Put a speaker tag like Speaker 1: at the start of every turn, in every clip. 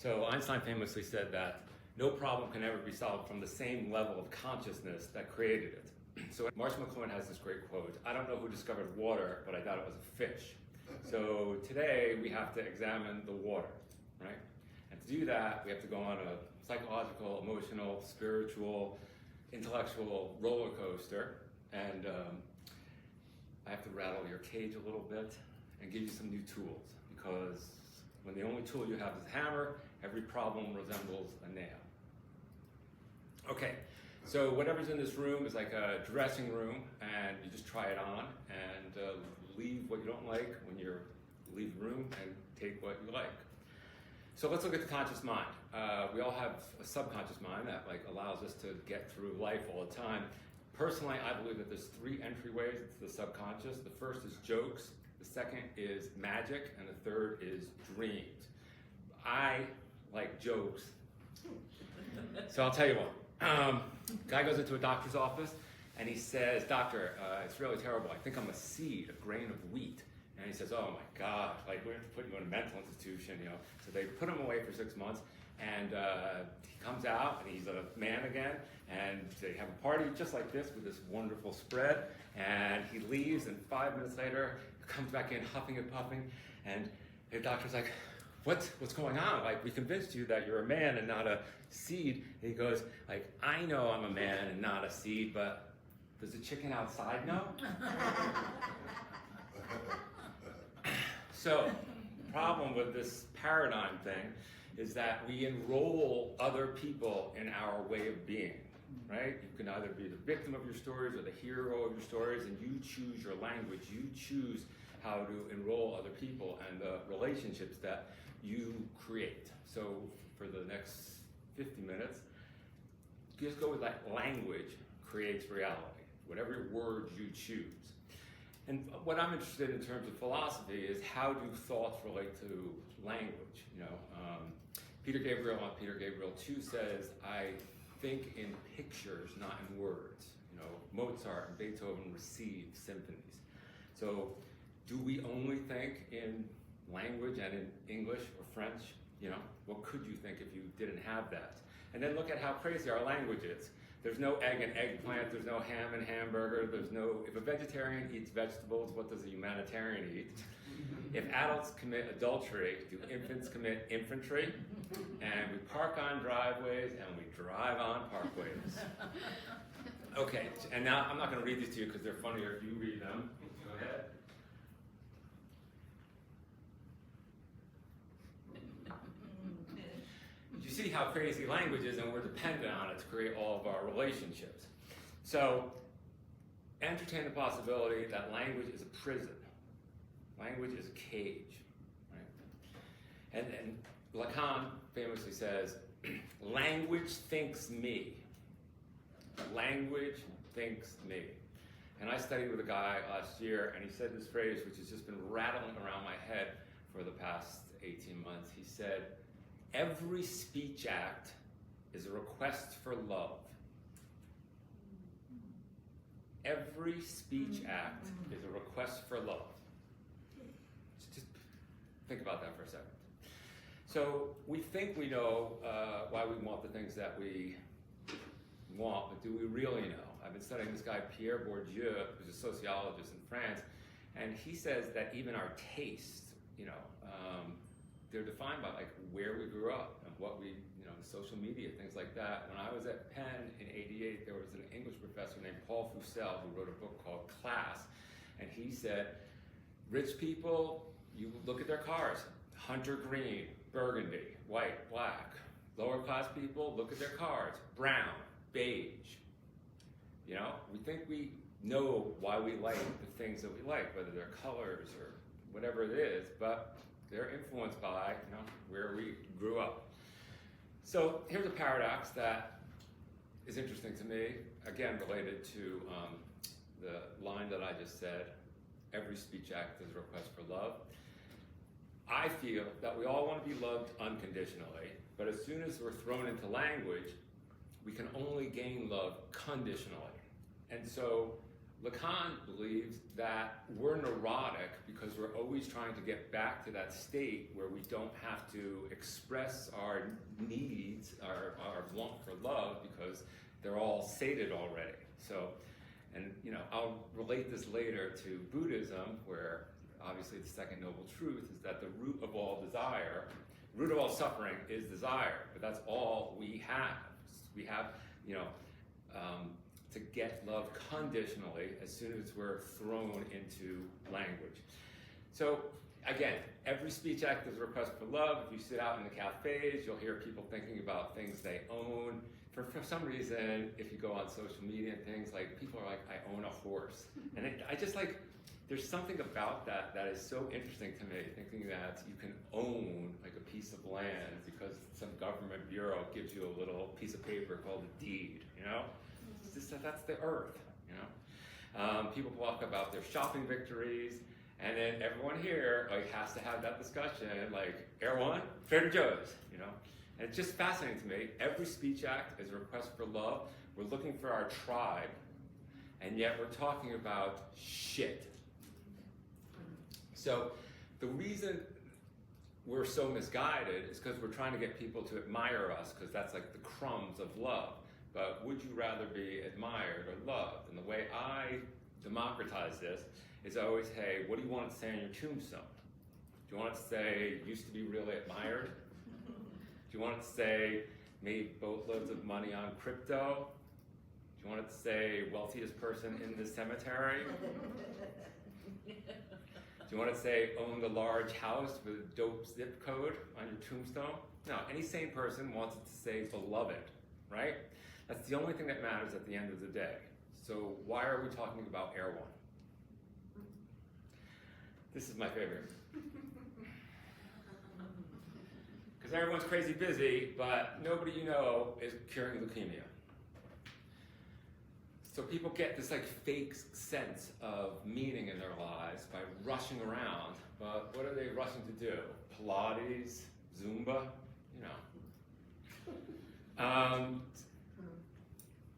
Speaker 1: So Einstein famously said that no problem can ever be solved from the same level of consciousness that created it. So Marsh McLuhan has this great quote, I don't know who discovered water, but I thought it was a fish. So today we have to examine the water, right? And to do that, we have to go on a psychological, emotional, spiritual, intellectual roller coaster. And I have to rattle your cage a little bit and give you some new tools, because when the only tool you have is a hammer, every problem resembles a nail. Okay, so whatever's in this room is like a dressing room, and you just try it on and leave what you don't like when you leave the room and take what you like. So let's look at the conscious mind. We all have a subconscious mind that allows us to get through life all the time. Personally, I believe that there's three entryways to the subconscious. The first is jokes, the second is magic, and the third is dreams. I like jokes, so I'll tell you what. Guy goes into a doctor's office and he says, "Doctor, it's really terrible. I think I'm a seed, a grain of wheat." And he says, "Oh my gosh, we have to put you in a mental institution, you know." So they put him away for 6 months, and he comes out and he's a man again, and they have a party just like this with this wonderful spread, and he leaves, and 5 minutes later comes back in huffing and puffing, and the doctor's like, What's going on? We convinced you that you're a man and not a seed. And he goes, I know I'm a man and not a seed, but does the chicken outside know? So, the problem with this paradigm thing is that we enroll other people in our way of being, right? You can either be the victim of your stories or the hero of your stories, and you choose your language. You choose how to enroll other people and the relationships that you create. So for the next 50 minutes, just go with language creates reality, whatever words you choose. And what I'm interested in terms of philosophy is how do thoughts relate to language? Peter Gabriel on Peter Gabriel 2 says, I think in pictures, not in words. Mozart and Beethoven received symphonies. So do we only think in language and in English or French? What could you think if you didn't have that? And then look at how crazy our language is. There's no egg and eggplant, there's no ham and hamburger, if a vegetarian eats vegetables, what does a humanitarian eat? If adults commit adultery, do infants commit infantry? And we park on driveways and we drive on parkways. Okay, and now I'm not going to read these to you because they're funnier if you read them. Go ahead. You see how crazy language is, and we're dependent on it to create all of our relationships. So, entertain the possibility that language is a prison. Language is a cage, right? And Lacan famously says, language thinks me. Language thinks me. And I studied with a guy last year, and he said this phrase, which has just been rattling around my head for the past 18 months. He said, every speech act is a request for love. Every speech act is a request for love. Just think about that for a second. So we think we know why we want the things that we want, but do we really know? I've been studying this guy, Pierre Bourdieu, who's a sociologist in France, and he says that even our tastes, they're defined by where we grew up and what we, social media, things like that. When I was at Penn in '88, there was an English professor named Paul Fussell who wrote a book called Class, and he said, rich people, you look at their cars, hunter green, burgundy, white, black. Lower class people, look at their cars, brown, beige. We think we know why we like the things that we like, whether they're colors or whatever it is, but they're influenced by where we grew up. So here's a paradox that is interesting to me, again related to the line that I just said, every speech act is a request for love. I feel that we all want to be loved unconditionally, but as soon as we're thrown into language, we can only gain love conditionally. And so Lacan believes that we're neurotic because we're always trying to get back to that state where we don't have to express our needs, our want for love, because they're all sated already. So, and I'll relate this later to Buddhism, where obviously the second noble truth is that the root of all desire, root of all suffering is desire, but that's all we have. We have, to get love conditionally as soon as we're thrown into language. So again, every speech act is a request for love. If you sit out in the cafes, you'll hear people thinking about things they own. For some reason, if you go on social media and things, like people are like, I own a horse. And I just like, there's something about that that is so interesting to me, thinking that you can own like a piece of land because some government bureau gives you a little piece of paper called a deed, It's just that's the earth, People talk about their shopping victories, and then everyone here has to have that discussion, like Air One, Trader Joe's, And it's just fascinating to me. Every speech act is a request for love. We're looking for our tribe, and yet we're talking about shit. So the reason we're so misguided is because we're trying to get people to admire us, because that's like the crumbs of love. But would you rather be admired or loved? And the way I democratize this is always, hey, what do you want to say on your tombstone? Do you want it to say, used to be really admired? Do you want it to say, made boatloads of money on crypto? Do you want it to say, wealthiest person in the cemetery? Do you want it to say, owned a large house with a dope zip code on your tombstone? No, any sane person wants it to say beloved, right? That's the only thing that matters at the end of the day. So why are we talking about Air One? This is my favorite. Because everyone's crazy busy, but nobody is curing leukemia. So people get this like fake sense of meaning in their lives by rushing around. But what are they rushing to do? Pilates, Zumba,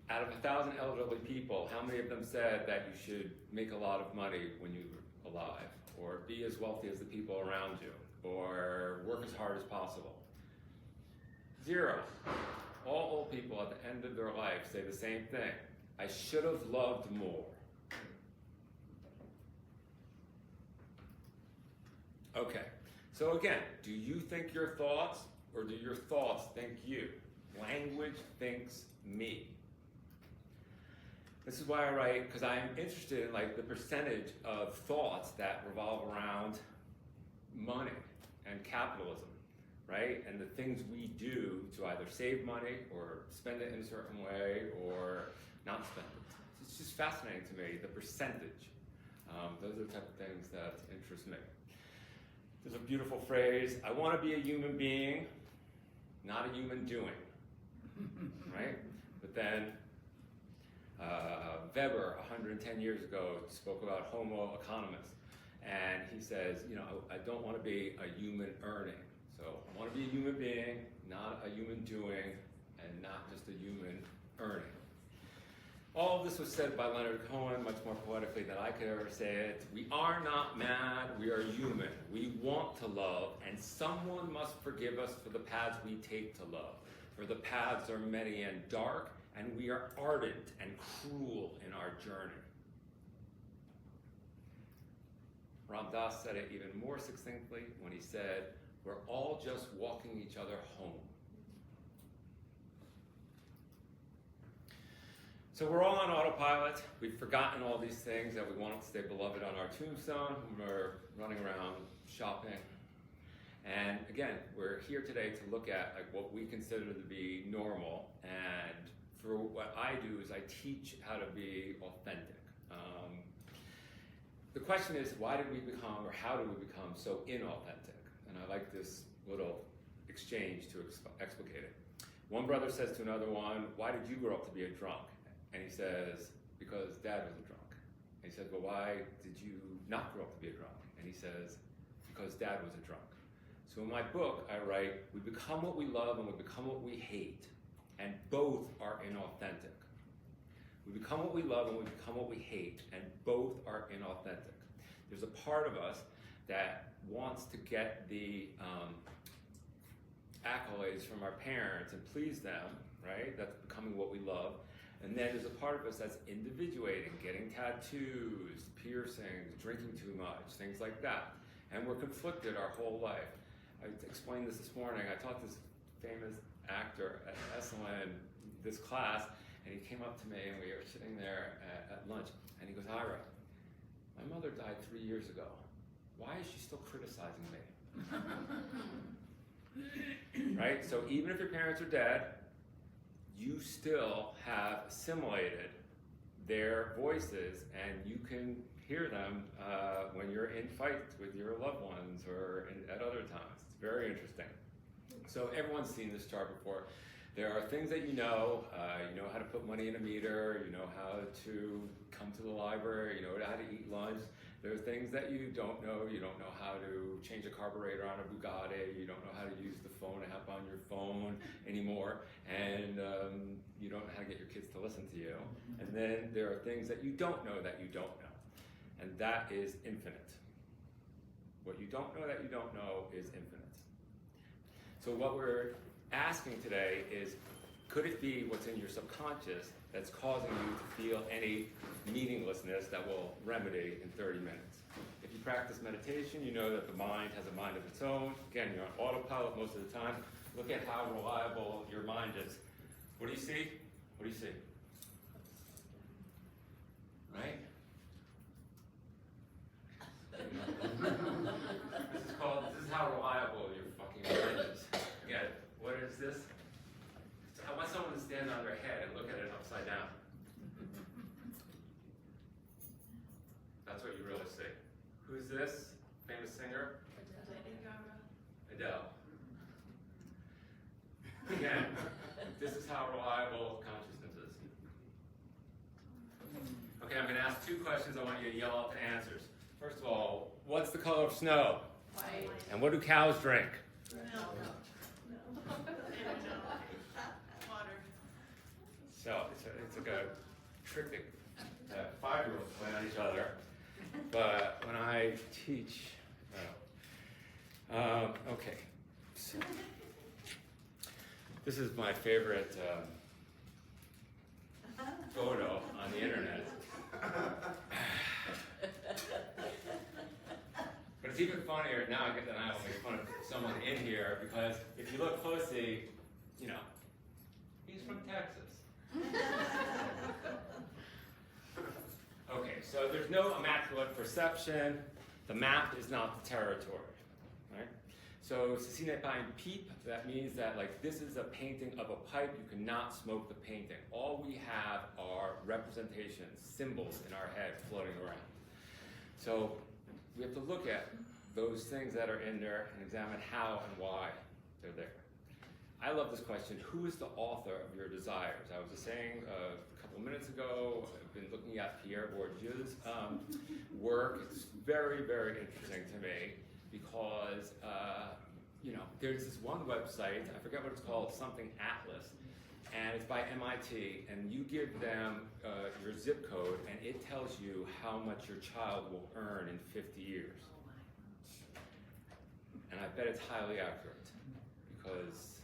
Speaker 1: Out of 1,000 elderly people, how many of them said that you should make a lot of money when you're alive, or be as wealthy as the people around you, or work as hard as possible? 0. All old people at the end of their life say the same thing. I should have loved more. Okay, so again, do you think your thoughts, or do your thoughts think you? Language thinks me. This is why I write, because I'm interested in like the percentage of thoughts that revolve around money and capitalism, right? And the things we do to either save money or spend it in a certain way or not spend it. It's just fascinating to me, the percentage. Those are the type of things that interest me. There's a beautiful phrase, I want to be a human being, not a human doing, right? But then Weber, 110 years ago, spoke about Homo economist, and he says, I don't want to be a human earning. So I want to be a human being, not a human doing, and not just a human earning. All of this was said by Leonard Cohen much more poetically than I could ever say it. We are not mad, we are human. We want to love, and someone must forgive us for the paths we take to love. For the paths are many and dark, and we are ardent and cruel in our journey. Ram Dass said it even more succinctly when he said, we're all just walking each other home. So we're all on autopilot. We've forgotten all these things that we want to stay beloved on our tombstone when we're running around shopping. And again, we're here today to look at like what we consider to be normal. And for what I do is I teach how to be authentic. The question is, why did we become, or how did we become so inauthentic? And I like this little exchange to explicate it. One brother says to another one, why did you grow up to be a drunk? And he says, because dad was a drunk. And he says, well, why did you not grow up to be a drunk? And he says, because dad was a drunk. So in my book, I write, we become what we love and we become what we hate. And both are inauthentic. We become what we love and we become what we hate, and both are inauthentic. There's a part of us that wants to get the accolades from our parents and please them, right? That's becoming what we love. And then there's a part of us that's individuating, getting tattoos, piercings, drinking too much, things like that. And we're conflicted our whole life. I explained this morning. I taught this famous actor at Esalen this class, and he came up to me and we were sitting there at lunch, and he goes, Ira, my mother died 3 years ago. Why is she still criticizing me? Right? So even if your parents are dead, you still have assimilated their voices, and you can hear them when you're in fights with your loved ones or at other times. It's very interesting. So everyone's seen this chart before. There are things that you know how to put money in a meter, you know how to come to the library, you know how to eat lunch. There are things that you don't know. You don't know how to change a carburetor on a Bugatti. You don't know how to use the phone app on your phone anymore. And you don't know how to get your kids to listen to you. And then there are things that you don't know that you don't know. And that is infinite. What you don't know that you don't know is infinite. So what we're asking today is, could it be what's in your subconscious that's causing you to feel any meaninglessness that will remedy in 30 minutes? If you practice meditation, you know that the mind has a mind of its own. Again, you're on autopilot most of the time. Look at how reliable your mind is. What do you see? What do you see? Right? This is how reliable your fucking mind is. Again, what is this? I want someone to stand on their head and look at it upside down. That's what you really see. Who's this? Famous singer? Adele. Again, this is how reliable consciousness is. Okay, I'm going to ask 2 questions. I want you to yell out the answers. First of all, what's the color of snow?
Speaker 2: White.
Speaker 1: And what do cows drink?
Speaker 2: Milk. Water.
Speaker 1: So it's like a trick that 5-year-olds play on each other. But when I teach, okay. So, this is my favorite photo on the internet. But it's even funnier now. I will make fun of someone in here because if you look closely, you know, he's from Texas. Okay, so there's no immaculate perception. The map is not the territory, right? So, ceci n'est pas un pipe. That means that, like, this is a painting of a pipe. You cannot smoke the painting. All we have are representations, symbols in our head floating around. So, we have to look at those things that are in there and examine how and why they're there. I love this question. Who is the author of your desires? I was just saying a couple minutes ago, I've been looking at Pierre Bourdieu's work. It's very, very interesting to me because, there's this one website, I forget what it's called, something Atlas, and it's by MIT, and you give them your zip code, and it tells you how much your child will earn in 50 years. And I bet it's highly accurate, because,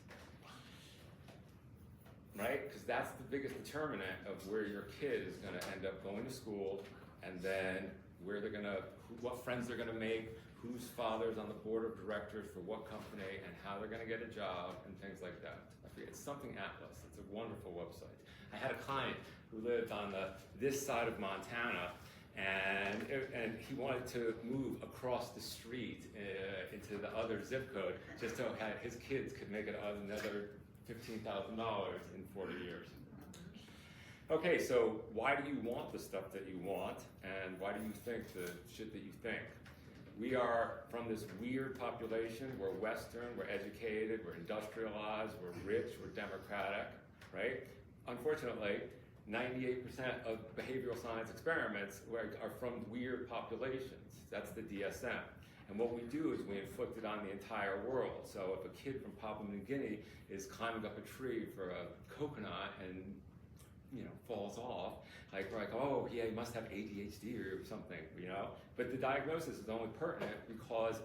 Speaker 1: right? Because that's the biggest determinant of where your kid is going to end up going to school, and then where they're going to, what friends they're going to make, whose father's on the board of directors for what company, and how they're going to get a job, and things like that. I forget, it's something Atlas. It's a wonderful website. I had a client who lived on this side of Montana, and he wanted to move across the street into the other zip code just so his kids could make it another $15,000 in 40 years. Okay, so why do you want the stuff that you want, and why do you think the shit that you think? We are from this weird population. We're Western, we're educated, we're industrialized, we're rich, we're democratic, right? Unfortunately, 98% of behavioral science experiments are from weird populations. That's the DSM. And what we do is we inflict it on the entire world. So if a kid from Papua New Guinea is climbing up a tree for a coconut and falls off. Like we're like, oh yeah, he must have ADHD or something, But the diagnosis is only pertinent because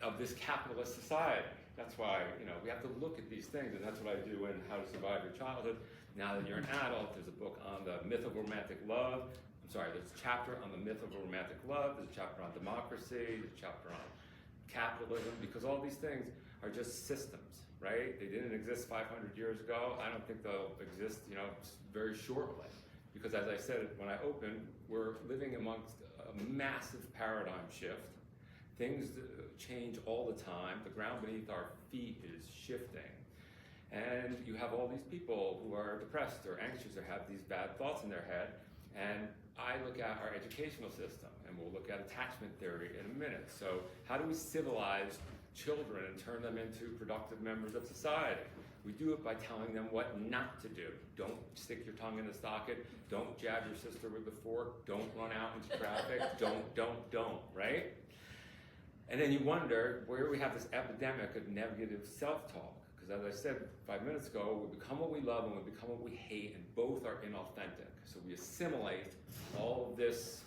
Speaker 1: of this capitalist society. That's why, we have to look at these things, and that's what I do in How to Survive Your Childhood. Now that you're an adult, there's a book on the myth of romantic love. There's a chapter on the myth of romantic love, there's a chapter on democracy, there's a chapter on capitalism, because all these things are just systems, right? They didn't exist 500 years ago. I don't think they'll exist, very shortly. Because as I said when I opened, we're living amongst a massive paradigm shift. Things change all the time. The ground beneath our feet is shifting. And you have all these people who are depressed or anxious or have these bad thoughts in their head. And I look at our educational system, and we'll look at attachment theory in a minute. So how do we civilize children and turn them into productive members of society? We do it by telling them what not to do. Don't stick your tongue in the socket. Don't jab your sister with the fork. Don't run out into traffic. Don't, right? And then you wonder where we have this epidemic of negative self-talk. Because as I said 5 minutes ago, we become what we love and we become what we hate, and both are inauthentic. So we assimilate all of this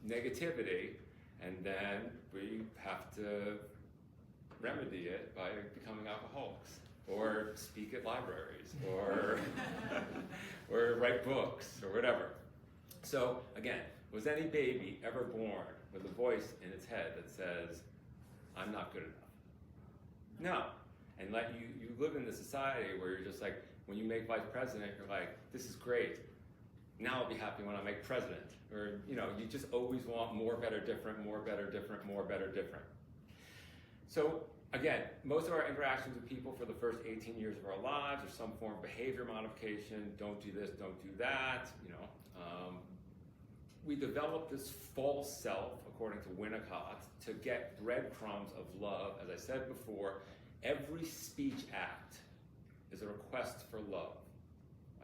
Speaker 1: negativity, and then we have to remedy it by becoming alcoholics, or speak at libraries, or or write books, or whatever. So again, was any baby ever born with a voice in its head that says, I'm not good enough? No. And you live in the society where you're just like, when you make vice president, you're like, this is great. Now I'll be happy when I make president. Or, you just always want more, better, different, more, better, different, more, better, different. So again, most of our interactions with people for the first 18 years of our lives are some form of behavior modification. Don't do this, don't do that. We develop this false self, according to Winnicott, to get breadcrumbs of love. As I said before, every speech act is a request for love.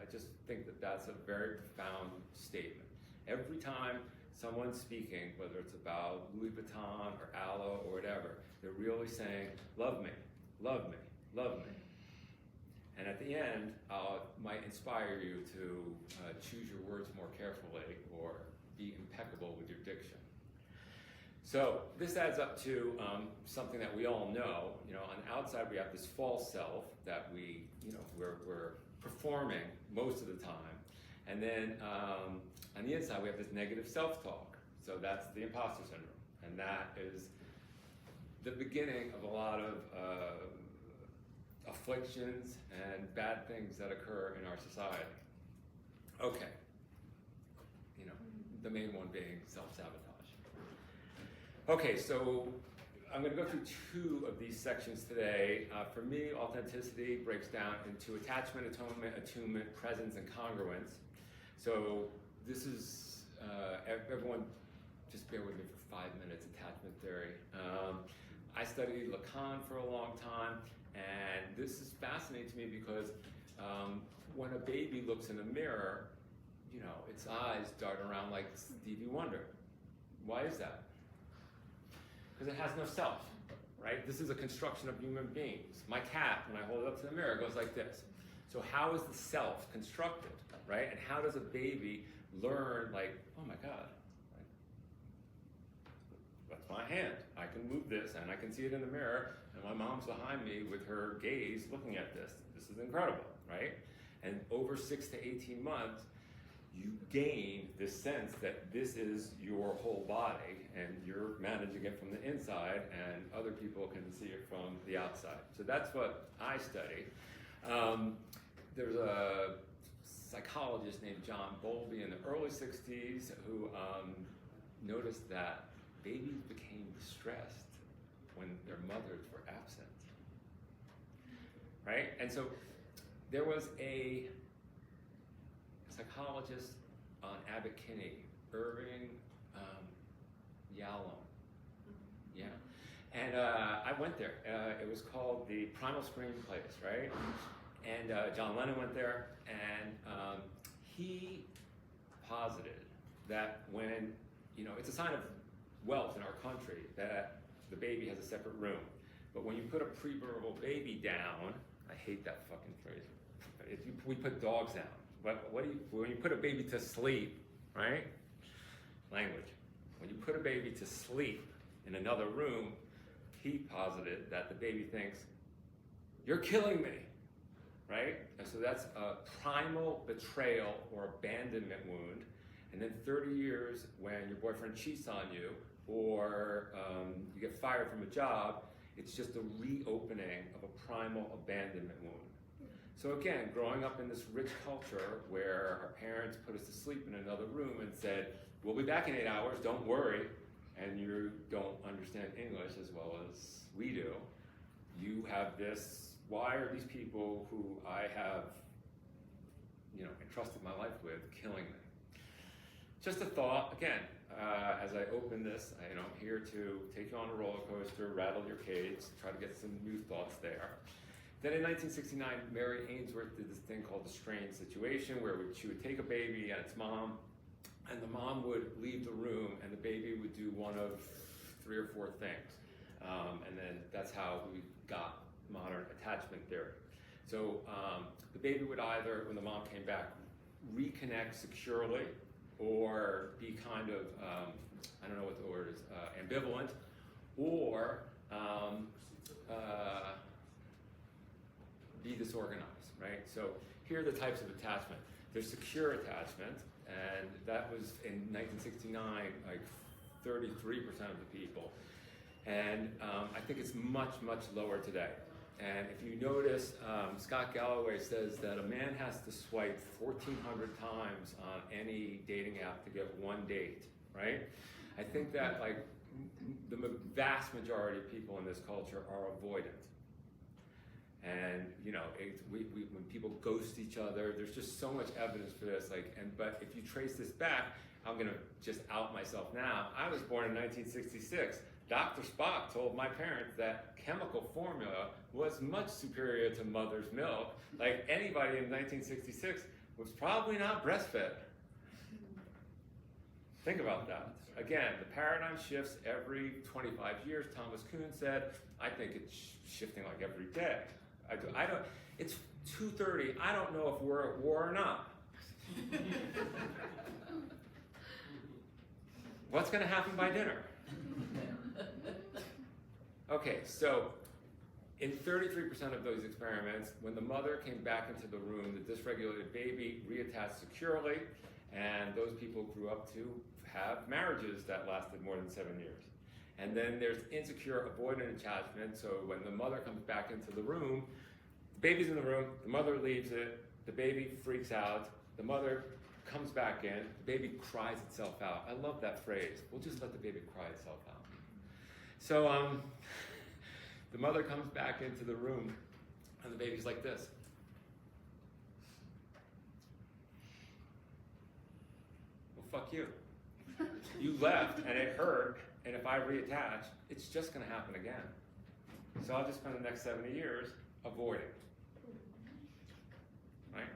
Speaker 1: I just think that that's a very profound statement. Every time someone's speaking, whether it's about Louis Vuitton or Aloe or whatever, they're really saying, love me, love me, love me. And at the end, might inspire you to choose your words more carefully or be impeccable with your diction. So this adds up to something that we all know. On the outside we have this false self that we're performing most of the time, and then on the inside we have this negative self-talk. So that's the imposter syndrome, and that is the beginning of a lot of afflictions and bad things that occur in our society. Okay, the main one being self-sabotage. Okay, so I'm going to go through two of these sections today. For me, authenticity breaks down into attachment, atonement, attunement, presence, and congruence. So this is, everyone just bear with me for 5 minutes, attachment theory. I studied Lacan for a long time, and this is fascinating to me because when a baby looks in a mirror, its eyes dart around like Stevie Wonder. Why is that? Because it has no self, right? This is a construction of human beings. My cat, when I hold it up to the mirror, goes like this. So how is the self constructed, right? And how does a baby learn, like, oh my God, right? That's my hand. I can move this, and I can see it in the mirror, and my mom's behind me with her gaze looking at this. This is incredible, right? And over 6 to 18 months, you gain this sense that this is your whole body, and you're managing it from the inside, and other people can see it from the outside. So that's what I study. There's a psychologist named John Bowlby in the early 60s who noticed that babies became distressed when their mothers were absent, right? And so there was a psychologist on Abbot Kinney, Irving Yalom. Yeah. And I went there. It was called the Primal Screenplays, right? And John Lennon went there, and he posited that when, it's a sign of wealth in our country that the baby has a separate room. But when you put a preverbal baby down, I hate that fucking phrase, we put dogs down. what do you, when you put a baby to sleep, right? Language. When you put a baby to sleep in another room, he posited that the baby thinks, you're killing me, right? And so that's a primal betrayal or abandonment wound. And then 30 years when your boyfriend cheats on you or you get fired from a job, it's just a reopening of a primal abandonment wound. So again, growing up in this rich culture where our parents put us to sleep in another room and said, we'll be back in 8 hours, don't worry, and you don't understand English as well as we do, you have this, why are these people who I have, entrusted my life with killing me? Just a thought, again, as I open this, I'm here to take you on a roller coaster, rattle your cage, try to get some new thoughts there. Then in 1969, Mary Ainsworth did this thing called the strange situation where she would take a baby and its mom, and the mom would leave the room and the baby would do one of 3 or 4 things. And then that's how we got modern attachment theory. So the baby would either, when the mom came back, reconnect securely or be kind of, I don't know what the word is, ambivalent, or be disorganized, right? So here are the types of attachment. There's secure attachment, and that was in 1969, like 33% of the people. And I think it's much, much lower today. And if you notice, Scott Galloway says that a man has to swipe 1,400 times on any dating app to get one date, right? I think that like the vast majority of people in this culture are avoidant. And when people ghost each other, there's just so much evidence for this. But if you trace this back, I'm gonna just out myself now. I was born in 1966. Dr. Spock told my parents that chemical formula was much superior to mother's milk. Like anybody in 1966 was probably not breastfed. Think about that. Again, the paradigm shifts every 25 years. Thomas Kuhn said, I think it's shifting like every day. I don't, it's 2:30, I don't know if we're at war or not. What's gonna happen by dinner? Okay, so in 33% of those experiments, when the mother came back into the room, the dysregulated baby reattached securely, and those people grew up to have marriages that lasted more than 7 years. And then there's insecure avoidant attachment, so when the mother comes back into the room, the baby's in the room, the mother leaves it, the baby freaks out, the mother comes back in, the baby cries itself out. I love that phrase. We'll just let the baby cry itself out. So the mother comes back into the room and the baby's like this. Well, fuck you. You left and it hurt, and if I reattach, it's just gonna happen again. So I'll just spend the next 70 years avoiding. Right?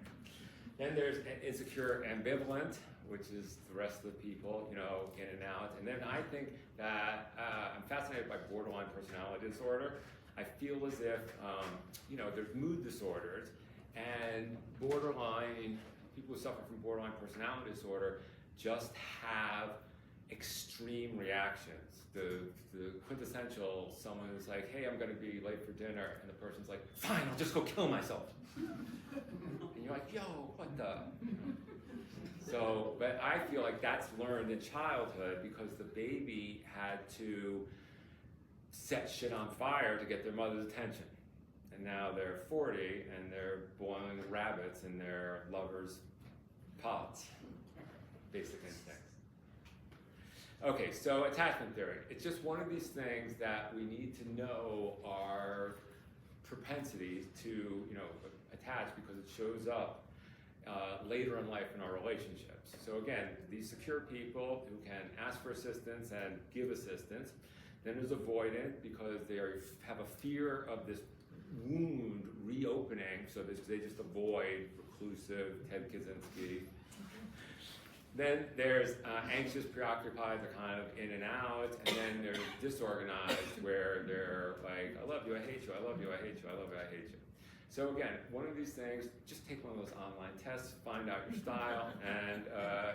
Speaker 1: Then there's insecure ambivalent, which is the rest of the people, in and out. And then I think that I'm fascinated by borderline personality disorder. I feel as if, there's mood disorders, and people who suffer from borderline personality disorder just have extreme reactions. The quintessential, someone who's like, hey, I'm gonna be late for dinner, and the person's like, fine, I'll just go kill myself. And you're like, yo, what the? So, but I feel like that's learned in childhood because the baby had to set shit on fire to get their mother's attention. And now they're 40 and they're boiling rabbits in their lovers' pots. Basic instincts. Okay, so attachment theory. It's just one of these things that we need to know our propensities to, attach because it shows up later in life in our relationships. So again, these secure people who can ask for assistance and give assistance. Then there's avoidant because they have a fear of this wound reopening, so they just avoid reclusive, Ted Kaczynski. Then there's anxious, preoccupied, they're kind of in and out, and then there's disorganized, where they're like, I love you, I hate you, I love you, I hate you, I love you, I hate you. So again, one of these things, just take one of those online tests, find out your style, and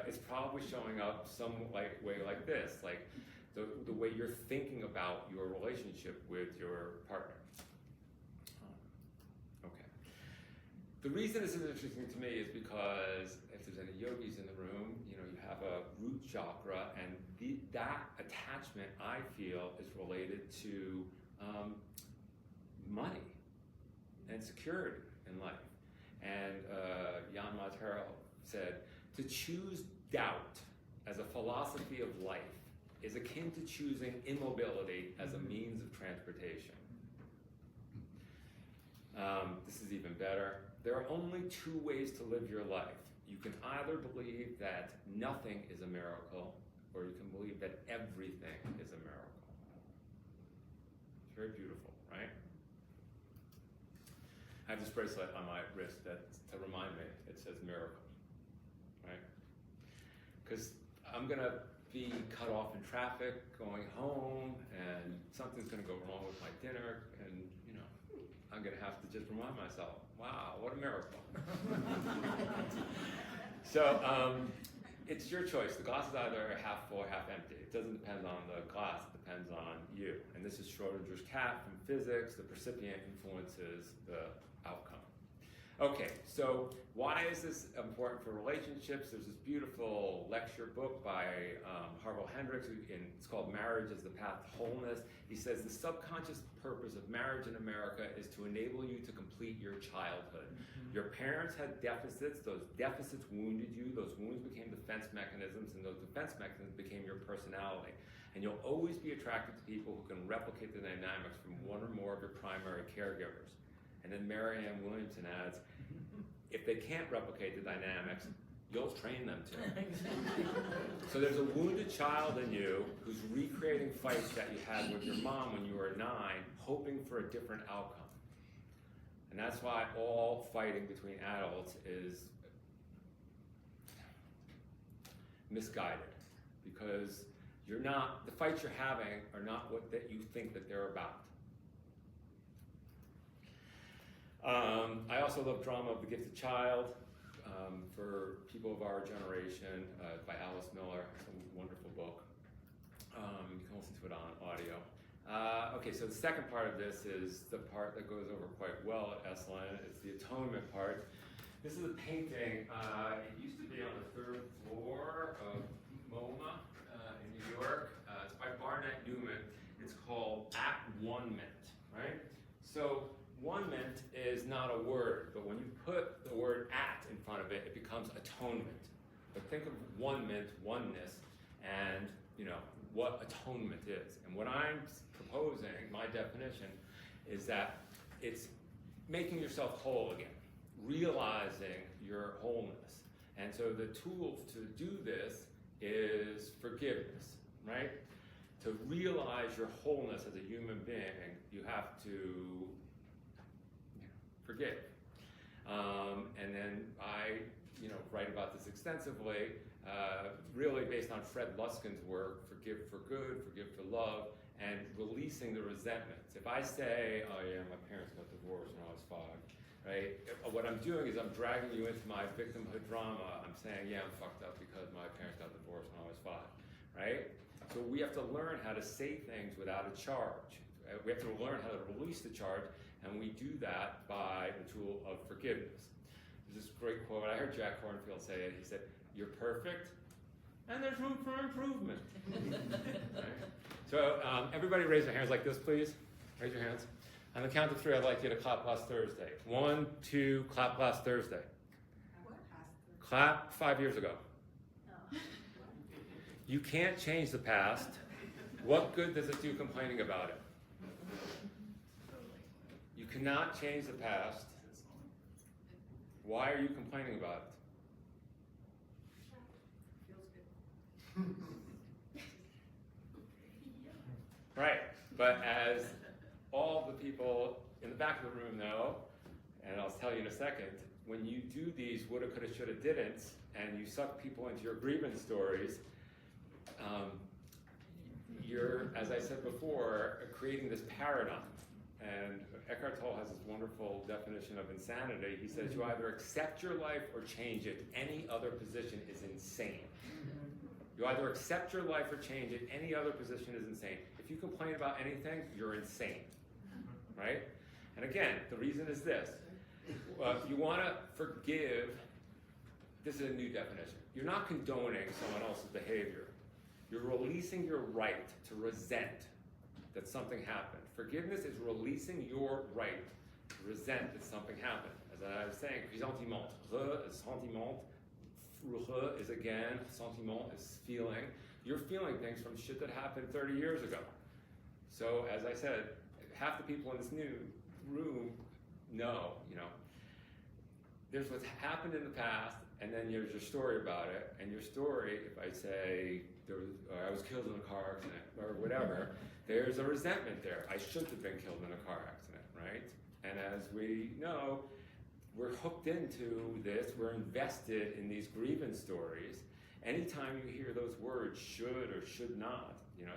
Speaker 1: it's probably showing up some way like this, like the way you're thinking about your relationship with your partner. Okay. The reason this is interesting to me is because if there's any yogis in the room, you know, you have a root chakra, and that attachment, I feel, is related to money and security in life. And Jan Matero said, to choose doubt as a philosophy of life is akin to choosing immobility as a means of transportation. This is even better. There are only two ways to live your life. You can either believe that nothing is a miracle, or you can believe that everything is a miracle. It's very beautiful, right? I have this bracelet on my wrist that, to remind me, it says miracle, right? Because I'm gonna be cut off in traffic going home, and something's gonna go wrong with my dinner, and you know, I'm gonna have to just remind myself, wow, what a miracle. So it's your choice. The glass is either half full or half empty. It doesn't depend on the glass, it depends on you. And this is Schrodinger's cat from physics. The percipient influences the outcome. Okay, so why is this important for relationships? There's this beautiful lecture book by Harville Hendricks, it's called Marriage as the Path to Wholeness. He says the subconscious purpose of marriage in America is to enable you to complete your childhood. Your parents had deficits, those deficits wounded you, those wounds became defense mechanisms, and those defense mechanisms became your personality. And you'll always be attracted to people who can replicate the dynamics from one or more of your primary caregivers. And then Marianne Williamson adds, if they can't replicate the dynamics, you'll train them to. So there's a wounded child in you who's recreating fights that you had with your mom when you were 9, hoping for a different outcome. And that's why all fighting between adults is misguided, because the fights you're having are not what that you think that they're about. I also love Drama of the Gifted Child for people of our generation by Alice Miller. It's a wonderful book. You can listen to it on audio. Okay, so the second part of this is the part that goes over quite well at Esalen. It's the atonement part. This is a painting. It used to be on the 3rd floor of MoMA in New York. It's by Barnett Newman. It's called At One Mint, right? So one mint is not a word, but when you put the word at in front of it, it becomes atonement. But think of one mint, oneness, and you know what atonement is. And what I'm proposing, my definition, is that it's making yourself whole again, realizing your wholeness. And so the tool to do this is forgiveness, right? To realize your wholeness as a human being, you have to forgive. And then I write about this extensively, really based on Fred Luskin's work, Forgive for Good, Forgive for Love, and releasing the resentments. If I say, oh yeah, my parents got divorced when I was 5, right? What I'm doing is I'm dragging you into my victimhood drama. I'm saying, yeah, I'm fucked up because my parents got divorced when I was 5, right? So we have to learn how to say things without a charge. Right? We have to learn how to release the charge, and we do that by the tool of forgiveness. There's this great quote, I heard Jack Kornfield say it. He said, you're perfect, and there's room for improvement. Right? So everybody raise their hands like this, please. Raise your hands. On the count of 3, I'd like you to clap last Thursday. 1, 2, clap last Thursday.
Speaker 2: What has
Speaker 1: Clap 5 years ago.
Speaker 2: to?
Speaker 1: You can't change the past. What good does it do complaining about it? You cannot change the past. Why are you complaining about it?
Speaker 2: Feels good.
Speaker 1: Right, but as all the people in the back of the room know, and I'll tell you in a second, when you do these woulda, coulda, shoulda, didn'ts, and you suck people into your grievance stories, you're, as I said before, creating this paradigm. And Eckhart Tolle has this wonderful definition of insanity. He says, you either accept your life or change it. Any other position is insane. You either accept your life or change it. Any other position is insane. If you complain about anything, you're insane, right? And again, the reason is this. You want to forgive. This is a new definition. You're not condoning someone else's behavior. You're releasing your right to resent that something happened. Forgiveness is releasing your right to resent that something happened. As I was saying, ressentiment. Ressentiment. Re is again, sentiment is feeling. You're feeling things from shit that happened 30 years ago. So as I said, half the people in this new room know, there's what's happened in the past, and then there's your story about it. And your story, if I say, I was killed in a car accident, or whatever, there's a resentment there. I shouldn't have been killed in a car accident, right? And as we know, we're hooked into this, we're invested in these grievance stories. Anytime you hear those words, should or should not,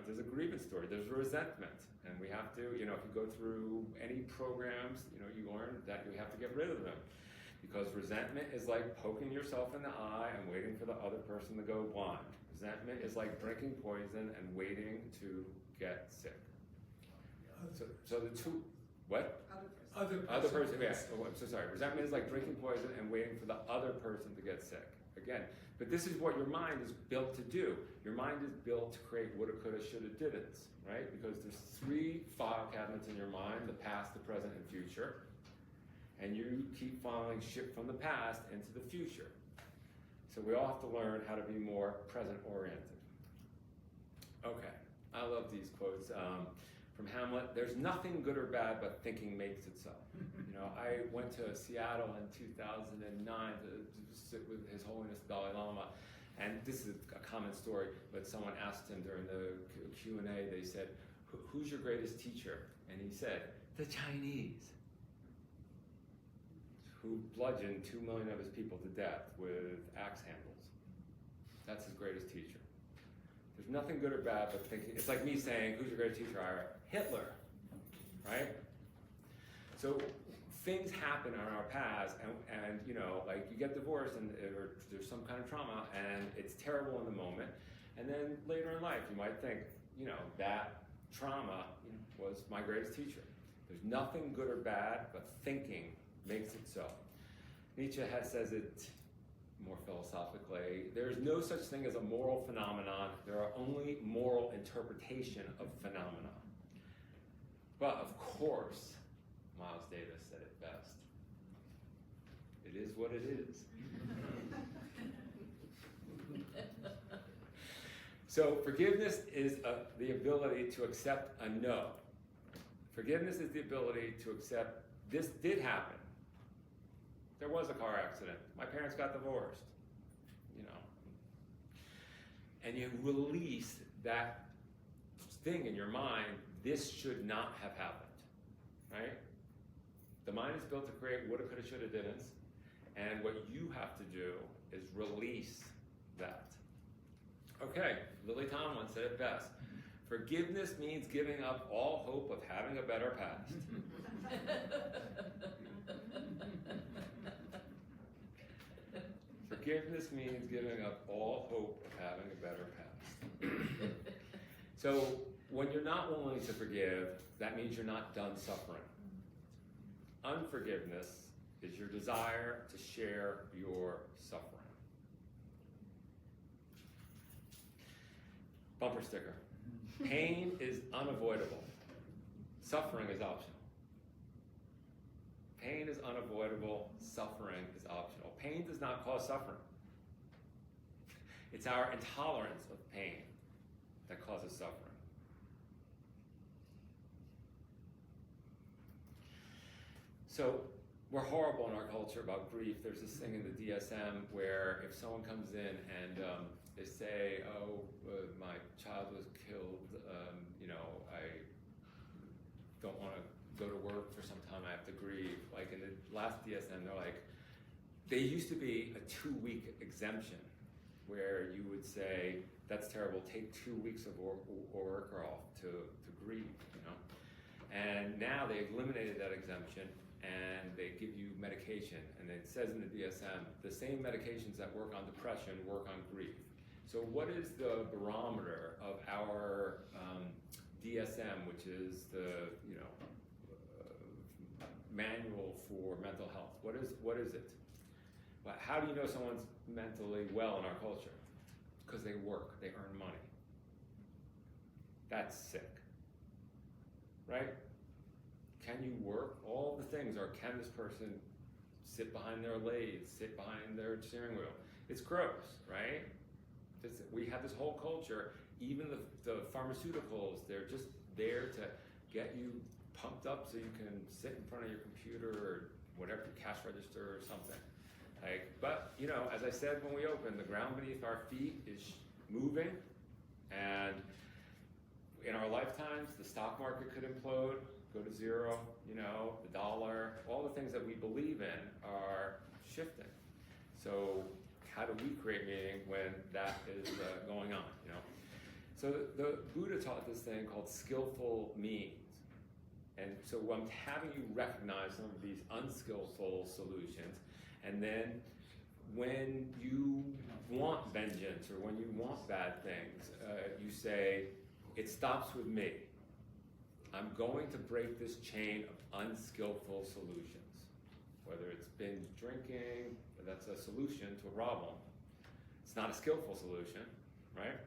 Speaker 1: there's a grievance story, there's resentment. And we have to, if you go through any programs, you learn that you have to get rid of them. Because resentment is like poking yourself in the eye and waiting for the other person to go blind. Resentment is like drinking poison and waiting to get sick. So the two, what? Other person, yes. Oh, I'm so sorry. Resentment is like drinking poison and waiting for the other person to get sick. Again, but this is what your mind is built to do. Your mind is built to create woulda, coulda, shoulda, didn'ts, right? Because there's 3 file cabinets in your mind, the past, the present, and future. And you keep filing shit from the past into the future. So we all have to learn how to be more present-oriented. Okay, I love these quotes. From Hamlet, there's nothing good or bad, but thinking makes it so. I went to Seattle in 2009 to sit with His Holiness Dalai Lama, and this is a common story, but someone asked him during the Q&A, they said, who's your greatest teacher? And he said, the Chinese, who bludgeoned 2 million of his people to death with axe handles. That's his greatest teacher. There's nothing good or bad, but thinking, it's like me saying, who's your greatest teacher, Ira? Hitler, right? So things happen in our past, and like you get divorced, or there's some kind of trauma, and it's terrible in the moment, and then later in life, you might think, that trauma was my greatest teacher. There's nothing good or bad, but thinking makes it so. Nietzsche says it more philosophically. There is no such thing as a moral phenomenon. There are only moral interpretation of phenomena. But of course, Miles Davis said it best. It is what it is. So forgiveness is the ability to accept a no. Forgiveness is the ability to accept this did happen. There was a car accident. My parents got divorced. And you release that thing in your mind, this should not have happened, right? The mind is built to create woulda, coulda, shoulda, didn'ts, and what you have to do is release that. Okay, Lily Tomlin said it best. Forgiveness means giving up all hope of having a better past. Forgiveness means giving up all hope of having a better past. So when you're not willing to forgive, that means you're not done suffering. Unforgiveness is your desire to share your suffering. Bumper sticker. Pain is unavoidable. Suffering is optional. Pain is unavoidable. Suffering is optional. Pain does not cause suffering. It's our intolerance of pain that causes suffering. So we're horrible in our culture about grief. There's this thing in the DSM where if someone comes in and they say, my child was killed, I don't want to go to work for some time, I have to grieve. Like in the last DSM, they're like, there used to be a 2-week exemption where you would say, that's terrible, take 2 weeks of work off to grieve, And now they've eliminated that exemption and they give you medication. And it says in the DSM, the same medications that work on depression work on grief. So what is the barometer of our DSM, which is the manual for mental health? What is it? But how do you know someone's mentally well in our culture? Because they work, they earn money. That's sick, right? Can you work? All the things are, can this person sit behind their lathe, sit behind their steering wheel? It's gross, right? We have this whole culture, even the pharmaceuticals, they're just there to get you pumped up so you can sit in front of your computer or whatever, cash register or something. But, as I said when we opened, the ground beneath our feet is moving, and in our lifetimes, the stock market could implode, go to zero, the dollar, all the things that we believe in are shifting. So how do we create meaning when that is going on, So the Buddha taught this thing called skillful means. And so I'm having you recognize some of these unskillful solutions, and then when you want vengeance or when you want bad things, you say, it stops with me. I'm going to break this chain of unskillful solutions. Whether it's binge drinking, that's a solution to a problem. It's not a skillful solution, right?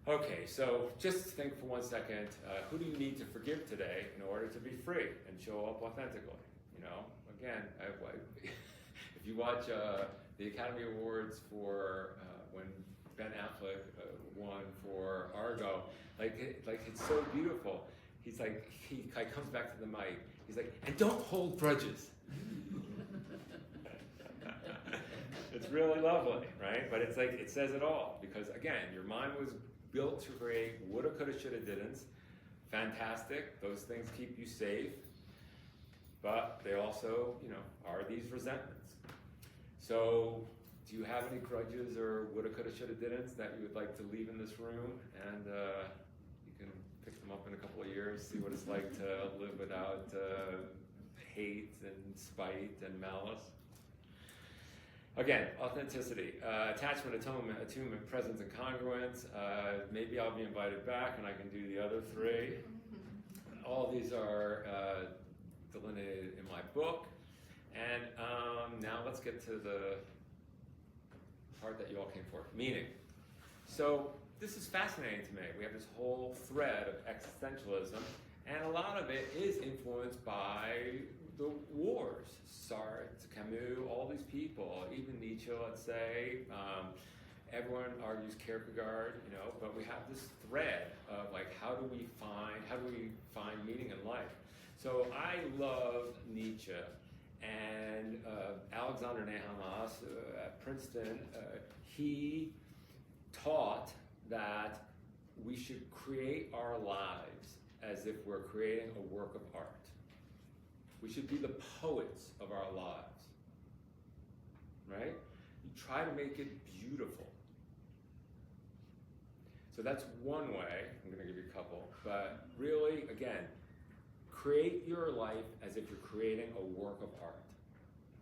Speaker 1: Okay, so just think for 1 second, who do you need to forgive today in order to be free and show up authentically? Again, if you watch the Academy Awards for when Ben Affleck won for Argo, it's so beautiful. He's like, he comes back to the mic. He's like, and don't hold grudges. It's really lovely, right? But it's like, it says it all, because again, your mind was built to create woulda, coulda, shoulda, didn'ts. Fantastic. Those things keep you safe. But they also, are these resentments. So do you have any grudges or woulda, coulda, shoulda, didn'ts that you would like to leave in this room? And you can pick them up in a couple of years, see what it's like to live without hate and spite and malice. Again, authenticity, attachment, attunement, presence, and congruence. Maybe I'll be invited back and I can do the other three. All these are delineated in my book. And now let's get to the part that you all came for, meaning. So this is fascinating to me. We have this whole thread of existentialism, and a lot of it is influenced by the wars. Sartre, Camus, all these people, even Nietzsche, let's say. Everyone argues Kierkegaard, but we have this thread of how do we find meaning in life? So I love Nietzsche, and Alexander Nehamas at Princeton, he taught that we should create our lives as if we're creating a work of art. We should be the poets of our lives, right? You try to make it beautiful. So that's one way. I'm going to give you a couple. But really, again, create your life as if you're creating a work of art,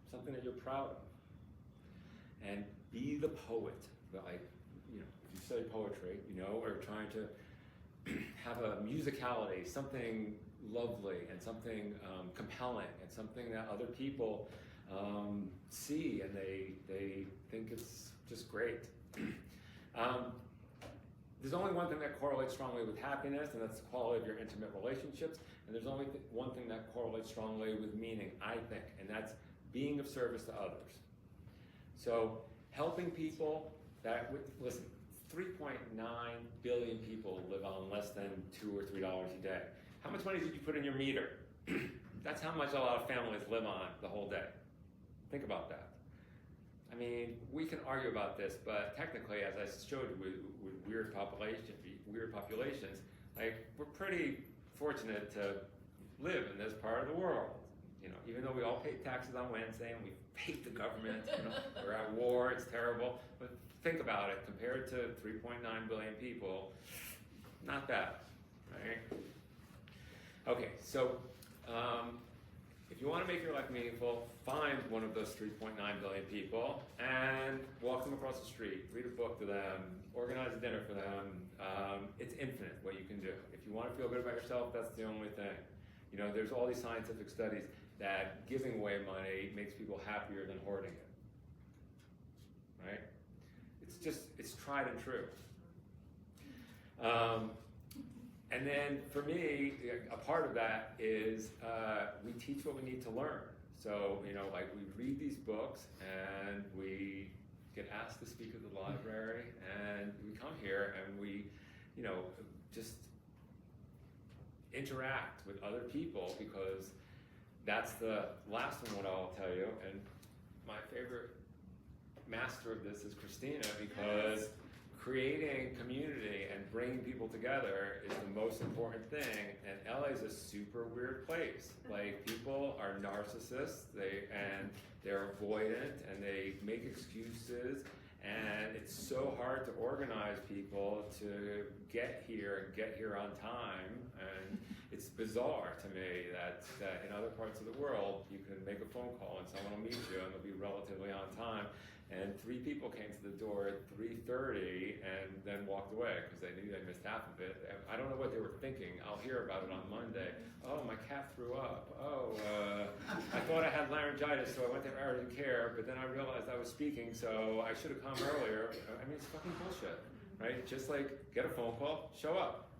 Speaker 1: something that you're proud of. And be the poet. If you study poetry, or trying to have a musicality, something lovely and something compelling and something that other people see and they think it's just great. There's only one thing that correlates strongly with happiness, and that's the quality of your intimate relationships. And there's only one thing that correlates strongly with meaning, I think, and that's being of service to others. So helping people listen, 3.9 billion people live on less than $2 or $3 a day. How much money did you put in your meter? That's how much a lot of families live on the whole day. Think about that. I mean, we can argue about this, but technically, as I showed you with weird populations, we're pretty fortunate to live in this part of the world. Even though we all pay taxes on Wednesday and we hate the government, we're at war, it's terrible. But think about it, compared to 3.9 billion people, not bad, right? Okay, so if you want to make your life meaningful, find one of those 3.9 billion people and walk them across the street, read a book to them, organize a dinner for them. It's infinite what you can do. If you want to feel good about yourself, that's the only thing. You know, there's all these scientific studies that giving away money makes people happier than hoarding it. Right? It's tried and true. And then for me, a part of that is we teach what we need to learn. So, you know, like we read these books and we get asked to speak at the library and we come here and we, you know, just interact with other people because that's the last one what I'll tell you. And my favorite master of this is Christina because creating community and bringing people together is the most important thing, and LA is a super weird place. Like, people are narcissists, they're avoidant, and they make excuses, and it's so hard to organize people to get here on time, and it's bizarre to me that in other parts of the world, you can make a phone call and someone will meet you and they'll be relatively on time. And 3 people came to the door at 3:30 and then walked away because they knew they missed half of it. I don't know what they were thinking. I'll hear about it on Monday. Oh, my cat threw up. Oh, I thought I had laryngitis, so I went to urgent care, but then I realized I was speaking, so I should have come earlier. I mean, it's fucking bullshit, right? Just like, get a phone call, show up.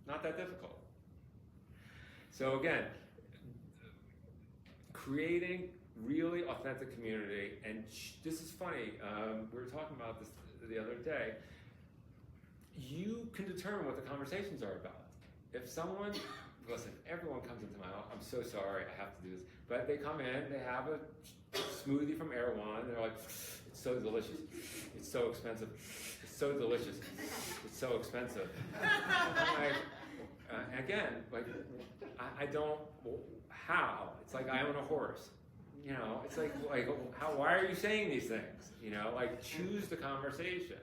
Speaker 1: Not that difficult. So again, creating really authentic community, and this is funny, we were talking about this the other day, you can determine what the conversations are about. If someone, listen, everyone comes into my office, I'm so sorry, I have to do this, but they come in, they have a smoothie from Erewhon, they're like, it's so delicious, it's so expensive, it's so delicious, it's so expensive. I'm like, again, like, I don't, how? It's like I own a horse. You know, it's like why are you saying these things? You know, like, choose the conversation.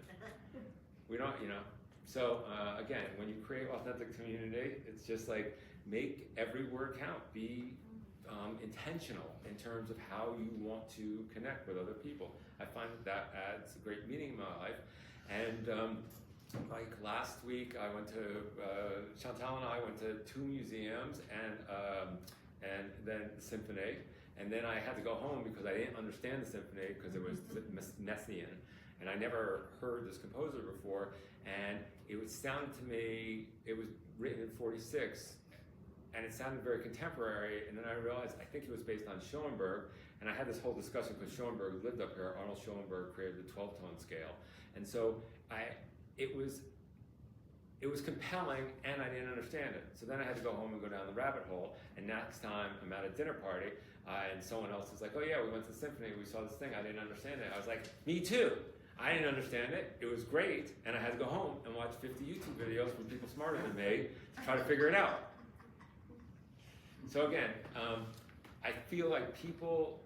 Speaker 1: We don't, you know. So again, when you create authentic community, it's just like, make every word count. Be intentional in terms of how you want to connect with other people. I find that adds a great meaning in my life. And like last week, I went to Chantal and I went to 2 museums and then the symphony. And then I had to go home because I didn't understand the symphony because it was Messiaen, and I never heard this composer before. And it sounded to me, it was written in '46, and it sounded very contemporary. And then I realized I think it was based on Schoenberg. And I had this whole discussion because Schoenberg lived up here. Arnold Schoenberg created the 12-tone scale, and so it was compelling, and I didn't understand it. So then I had to go home and go down the rabbit hole. And next time I'm at a dinner party, and someone else is like, oh yeah, we went to the symphony, we saw this thing, I didn't understand it. I was like, me too. I didn't understand it, it was great, and I had to go home and watch 50 YouTube videos from people smarter than me to try to figure it out. So again, I feel like people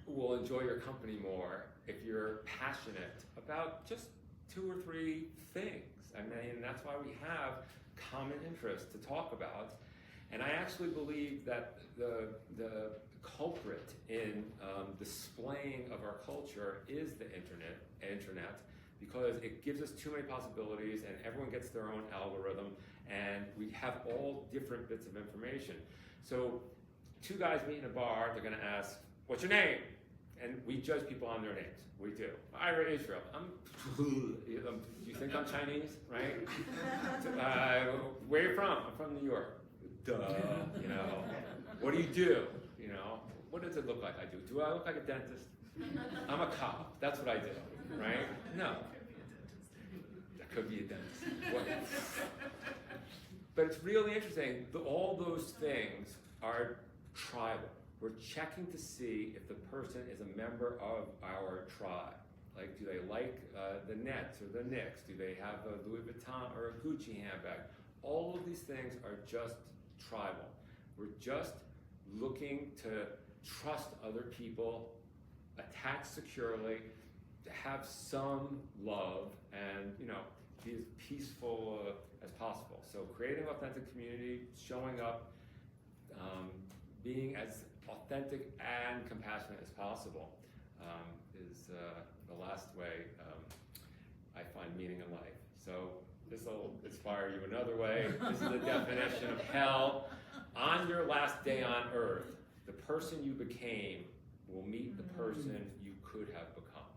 Speaker 1: will enjoy your company more if you're passionate about just 2 or 3 things. I mean, that's why we have common interests to talk about. And I actually believe that the culprit in displaying of our culture is the internet, because it gives us too many possibilities and everyone gets their own algorithm and we have all different bits of information. So 2 guys meet in a bar, they're gonna ask, what's your name? And we judge people on their names. We do. Ira Israel. Do you think I'm Chinese, right? Where are you from? I'm from New York. Duh, you know. What do you do? You know, what does it look like I do? Do I look like a dentist? I'm a cop. That's what I do, right? No. That could be a dentist. What? But it's really interesting. All those things are tribal. We're checking to see if the person is a member of our tribe. Like, do they like the Nets or the Knicks? Do they have a Louis Vuitton or a Gucci handbag? All of these things are just tribal. We're just looking to trust other people, attach securely, to have some love, and, you know, be as peaceful as possible. So creating authentic community, showing up, being as authentic and compassionate as possible is the last way I find meaning in life. So this will inspire you another way. This is the definition of hell. On your last day on earth, the person you became will meet the person you could have become.